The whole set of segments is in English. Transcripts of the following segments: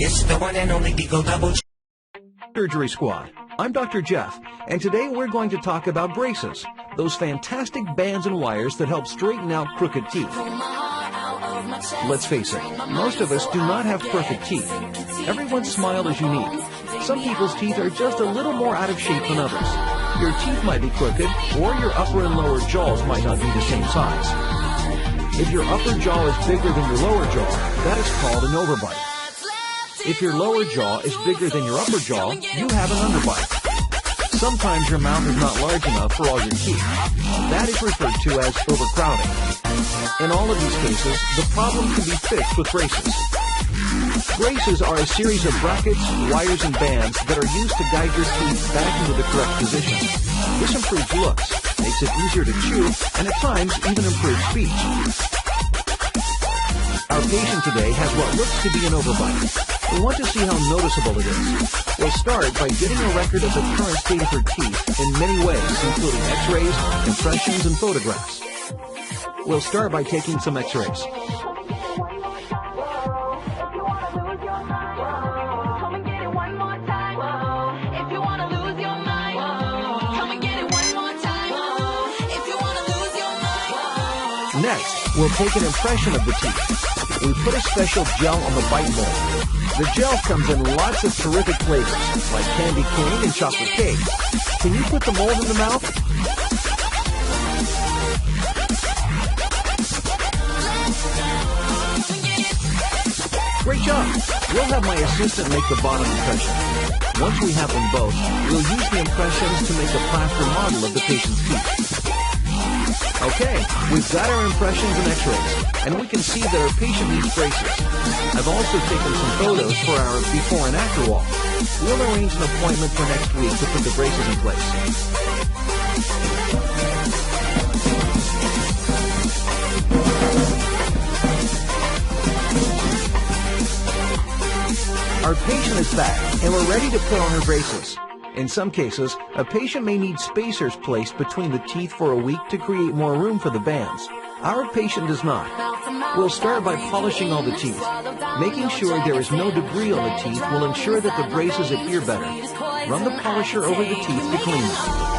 It's the one and only Deagle Double. Surgery Squad. I'm Dr. Jeff, and today we're going to talk about braces, those fantastic bands and wires that help straighten out crooked teeth. Let's face it, most of us do not have perfect teeth. Everyone's smile is unique. Some people's teeth are just a little more out of shape than others. Your teeth might be crooked, or your upper and lower jaws might not be the same size. If your upper jaw is bigger than your lower jaw, that is called an overbite. If your lower jaw is bigger than your upper jaw, you have an underbite. Sometimes your mouth is not large enough for all your teeth. That is referred to as overcrowding. In all of these cases, the problem can be fixed with braces. Braces are a series of brackets, wires, and bands that are used to guide your teeth back into the correct position. This improves looks, makes it easier to chew, and at times even improves speech. Our patient today has what looks to be an overbite. We want to see how noticeable it is. We'll start by getting a record of the current state of her teeth in many ways, including x-rays, impressions, and photographs. We'll start by taking some x-rays. Next, we'll take an impression of the teeth. We put a special gel on the bite mold. The gel comes in lots of terrific flavors, like candy cane and chocolate cake. Can you put the mold in the mouth? Great job! We'll have my assistant make the bottom impression. Once we have them both, we'll use the impressions to make a plaster model of the patient's teeth. Okay, we've got our impressions and x-rays, and we can see that our patient needs braces. I've also taken some photos for our before and after wall. We'll arrange an appointment for next week to put the braces in place. Our patient is back, and we're ready to put on her braces. In some cases, a patient may need spacers placed between the teeth for a week to create more room for the bands. Our patient does not. We'll start by polishing all the teeth. Making sure there is no debris on the teeth will ensure that the braces adhere better. Run the polisher over the teeth to clean them.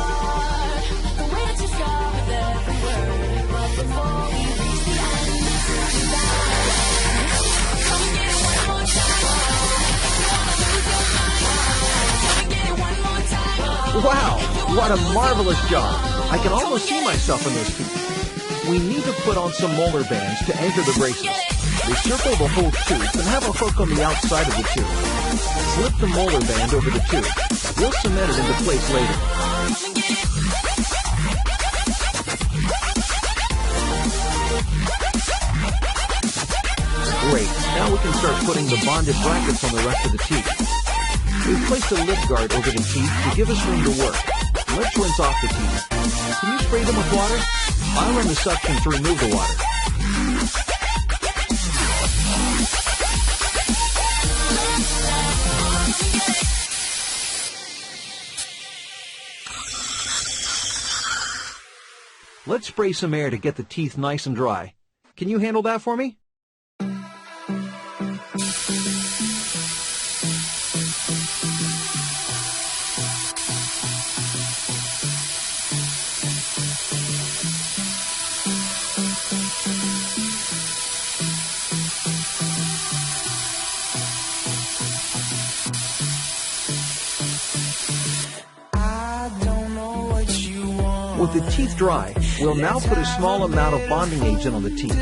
Wow, what a marvelous job. I can almost see myself in those teeth. We need to put on some molar bands to anchor the braces. We circle the whole tooth and have a hook on the outside of the tooth. Slip the molar band over the tooth. We'll cement it into place later. Great, now we can start putting the bonded brackets on the rest of the teeth. We've placed a lip guard over the teeth to give us room to work. Let's rinse off the teeth. Can you spray them with water? I'll run the suction to remove the water. Let's spray some air to get the teeth nice and dry. Can you handle that for me? With the teeth dry, we'll now put a small amount of bonding agent on the teeth.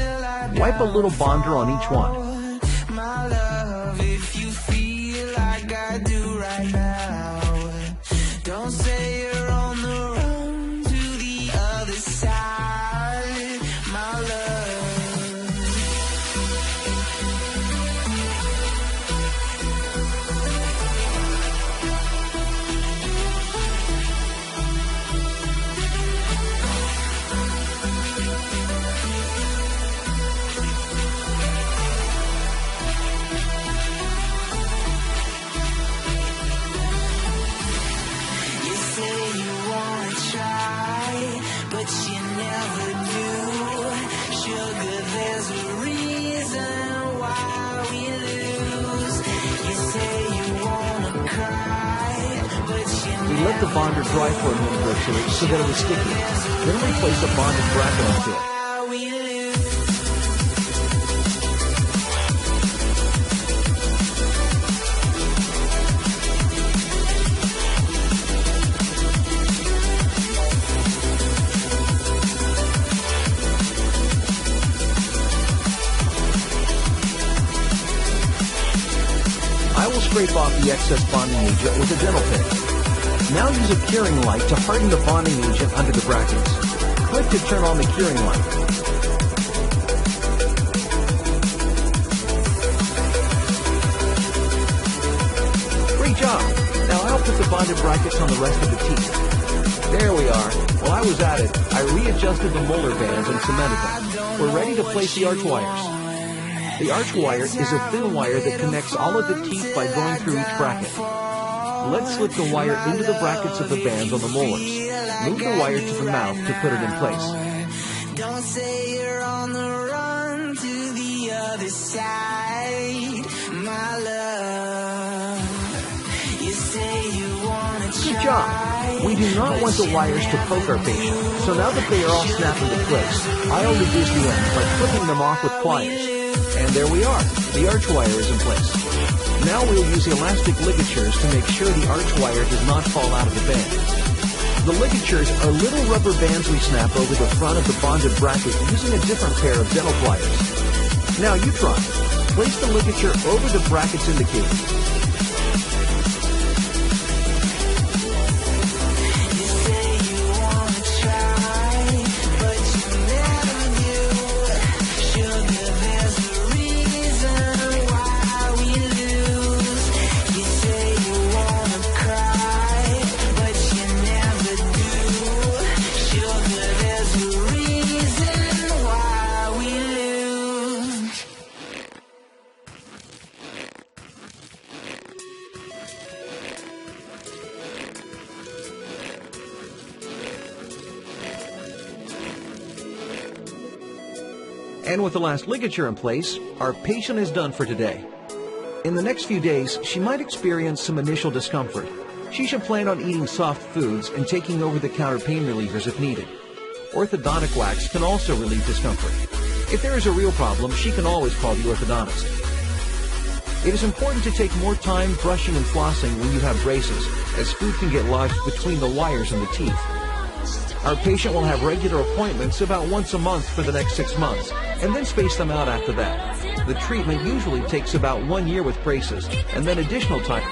Wipe a little bonder on each one. We let the bonder dry for a minute or two so that it is sticky. Then we place a bonded bracket onto it. I will scrape off the excess bonding agent with a dental pick. Now use a curing light to harden the bonding agent under the brackets. Click to turn on the curing light. Great job! Now I'll put the bonded brackets on the rest of the teeth. There we are. While I was at it, I readjusted the molar bands and cemented them. We're ready to place the arch wires. The arch wire is a thin wire that connects all of the teeth by going through each bracket. Let's slip the wire into the brackets of the bands on the molars. Move the wire to the mouth to put it in place. Don't say you're on the run to the other side, my love. You say you wanna try. Good job. We do not want the wires to poke our patient, so now that they are all snapped into place, I'll reduce the ends by clipping them off with pliers. And there we are. The arch wire is in place. Now we'll use elastic ligatures to make sure the arch wire does not fall out of the band. The ligatures are little rubber bands we snap over the front of the bonded bracket using a different pair of dental pliers. Now you try. Place the ligature over the brackets indicated. And with the last ligature in place, our patient is done for today. In the next few days, she might experience some initial discomfort. She should plan on eating soft foods and taking over-the-counter pain relievers if needed. Orthodontic wax can also relieve discomfort. If there is a real problem, she can always call the orthodontist. It is important to take more time brushing and flossing when you have braces, as food can get lodged between the wires and the teeth. Our patient will have regular appointments about once a month for the next 6 months, and then space them out after that. The treatment usually takes about 1 year with braces, and then additional time